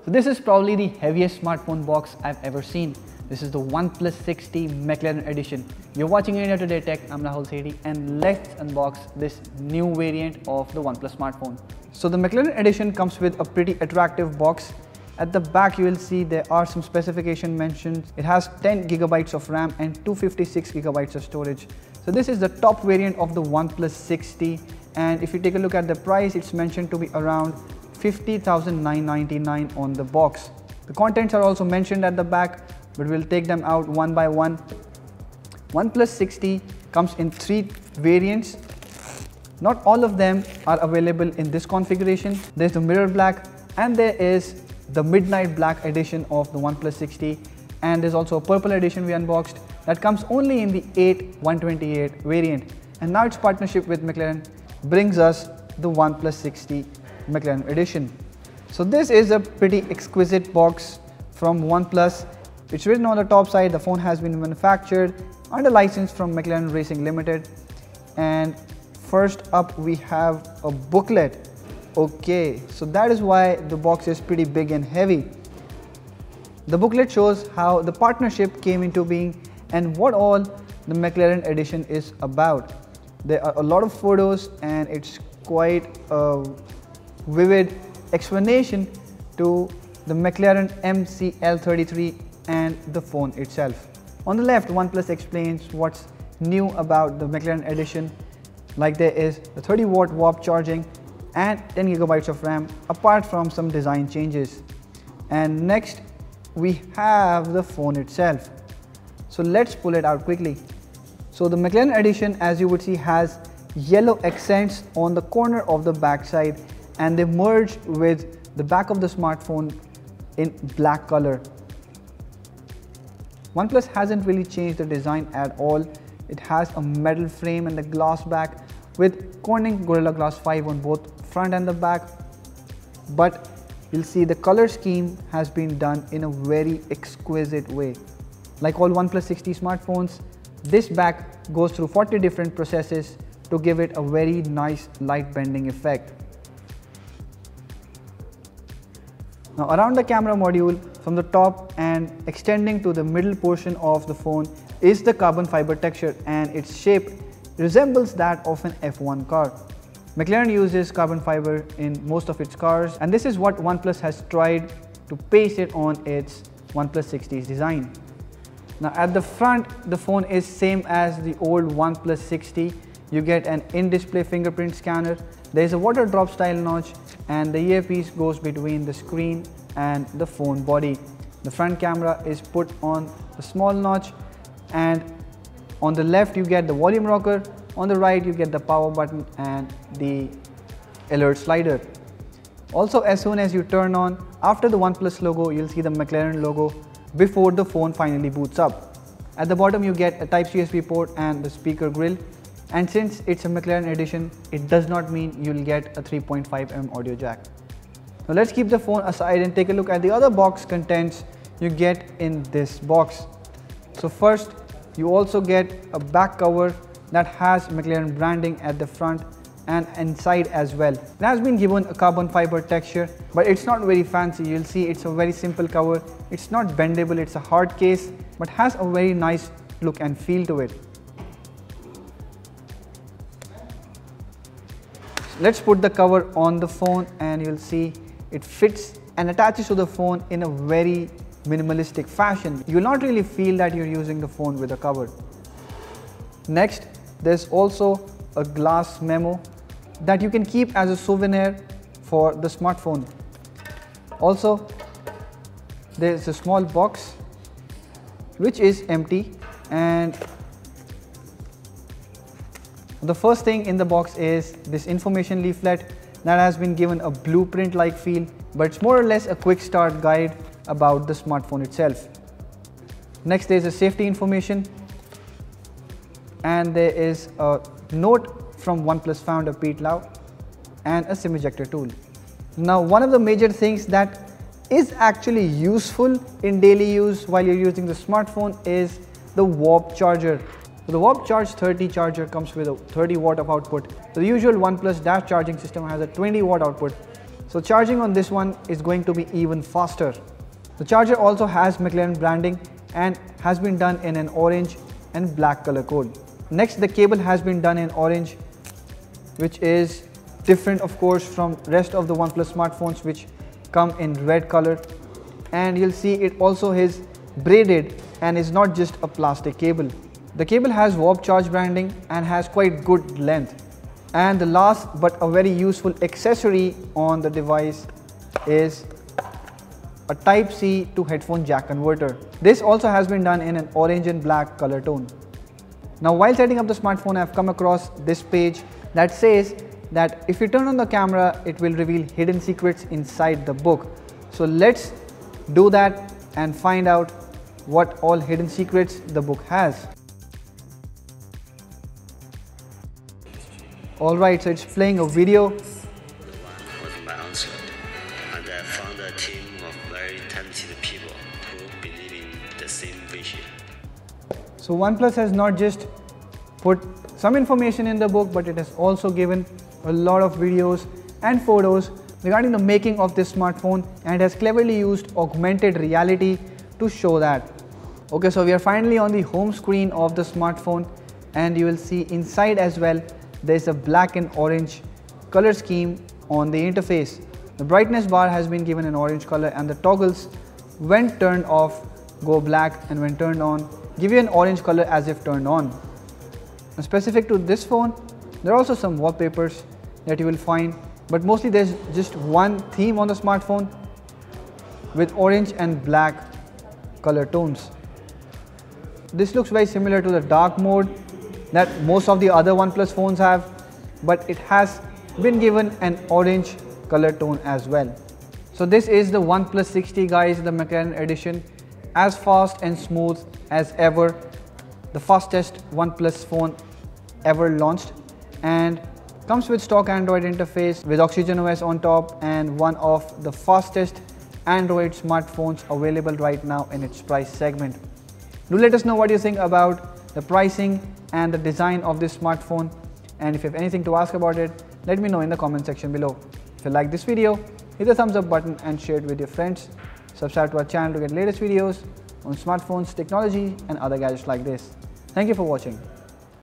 So this is probably the heaviest smartphone box I've ever seen. This is the OnePlus 6T McLaren Edition. You're watching India Today Tech, I'm Rahul Sethi, and let's unbox this new variant of the OnePlus smartphone. So the McLaren Edition comes with a pretty attractive box. At the back you will see there are some specification mentions. It has 10 GB of RAM and 256 GB of storage. So this is the top variant of the OnePlus 6T, and if you take a look at the price, it's mentioned to be around 50,999 on the box. The contents are also mentioned at the back, but we'll take them out one by one. OnePlus 6T comes in 3 variants. Not all of them are available in this configuration. There's the mirror black and there is the midnight black edition of the OnePlus 6T, and there's also a purple edition we unboxed that comes only in the 8128 variant. And now its partnership with McLaren brings us the OnePlus 6T McLaren Edition. So this is a pretty exquisite box from OnePlus. It's written on the top side, the phone has been manufactured under license from McLaren Racing Limited. And first up we have a booklet. Okay, so that is why the box is pretty big and heavy. The booklet shows how the partnership came into being and what all the McLaren Edition is about. There are a lot of photos and it's quite a vivid explanation to the McLaren MCL33 and the phone itself. On the left, OnePlus explains what's new about the McLaren Edition, like there is the 30-watt warp charging and 10 GB of RAM, apart from some design changes. And next we have the phone itself. So let's pull it out quickly. So the McLaren Edition, as you would see, has yellow accents on the corner of the back side, and they merge with the back of the smartphone in black color. OnePlus hasn't really changed the design at all. It has a metal frame and the glass back with Corning Gorilla Glass 5 on both front and the back, but you'll see the color scheme has been done in a very exquisite way. Like all OnePlus 6T smartphones, this back goes through 40 different processes to give it a very nice light bending effect. Now around the camera module, from the top and extending to the middle portion of the phone is the carbon fiber texture, and its shape resembles that of an F1 car. McLaren uses carbon fiber in most of its cars, and this is what OnePlus has tried to paste it on its OnePlus 6T's design. Now at the front, the phone is same as the old OnePlus 6T. You get an in-display fingerprint scanner. There is a water drop style notch, and the earpiece goes between the screen and the phone body. The front camera is put on a small notch, and on the left you get the volume rocker, on the right you get the power button and the alert slider. Also, as soon as you turn on, after the OnePlus logo, you'll see the McLaren logo before the phone finally boots up. At the bottom you get a Type-C USB port and the speaker grill, and since it's a McLaren Edition, it does not mean you'll get a 3.5mm audio jack. Now let's keep the phone aside and take a look at the other box contents you get in this box. So first, you also get a back cover that has McLaren branding at the front and inside as well. It has been given a carbon fiber texture, but it's not very fancy. You'll see it's a very simple cover. It's not bendable, it's a hard case, but has a very nice look and feel to it. Let's put the cover on the phone and you'll see it fits and attaches to the phone in a very minimalistic fashion. You'll not really feel that you're using the phone with a cover. Next, there's also a glass memo that you can keep as a souvenir for the smartphone. Also, there's a small box which is empty, and the first thing in the box is this information leaflet that has been given a blueprint-like feel, but it's more or less a quick start guide about the smartphone itself. Next, there's a safety information, and there is a note from OnePlus founder Pete Lau and a SIM ejector tool. Now, one of the major things that is actually useful in daily use while you're using the smartphone is the warp charger. So the Warp Charge 30 charger comes with a 30 watt of output. So the usual OnePlus dash charging system has a 20 watt output. So charging on this one is going to be even faster. The charger also has McLaren branding and has been done in an orange and black color code. Next, the cable has been done in orange, which is different of course from rest of the OnePlus smartphones which come in red color. And you'll see it also is braided and is not just a plastic cable. The cable has warp charge branding and has quite good length. And the last but a very useful accessory on the device is a Type-C to headphone jack converter. This also has been done in an orange and black color tone. Now while setting up the smartphone, I've come across this page that says that if you turn on the camera, it will reveal hidden secrets inside the book. So let's do that and find out what all hidden secrets the book has. Alright, so it's playing a video. Was my answer, and I found a team of very talented people who believe in the same vision. So OnePlus has not just put some information in the book, but it has also given a lot of videos and photos regarding the making of this smartphone, and has cleverly used augmented reality to show that. Okay, so we are finally on the home screen of the smartphone, and you will see inside as well there is a black and orange color scheme on the interface. The brightness bar has been given an orange color, and the toggles when turned off go black, and when turned on give you an orange color as if turned on. Now, specific to this phone, there are also some wallpapers that you will find, but mostly there's just one theme on the smartphone with orange and black color tones. This looks very similar to the dark mode that most of the other OnePlus phones have, but it has been given an orange color tone as well. So this is the OnePlus 60 guys, the McLaren Edition, as fast and smooth as ever, the fastest OnePlus phone ever launched, and comes with stock Android interface with Oxygen OS on top, and one of the fastest Android smartphones available right now in its price segment. Do let us know what you think about the pricing and the design of this smartphone, and if you have anything to ask about it, let me know in the comment section below. If you like this video, hit the thumbs up button and share it with your friends. Subscribe to our channel to get latest videos on smartphones, technology and other gadgets like this. Thank you for watching.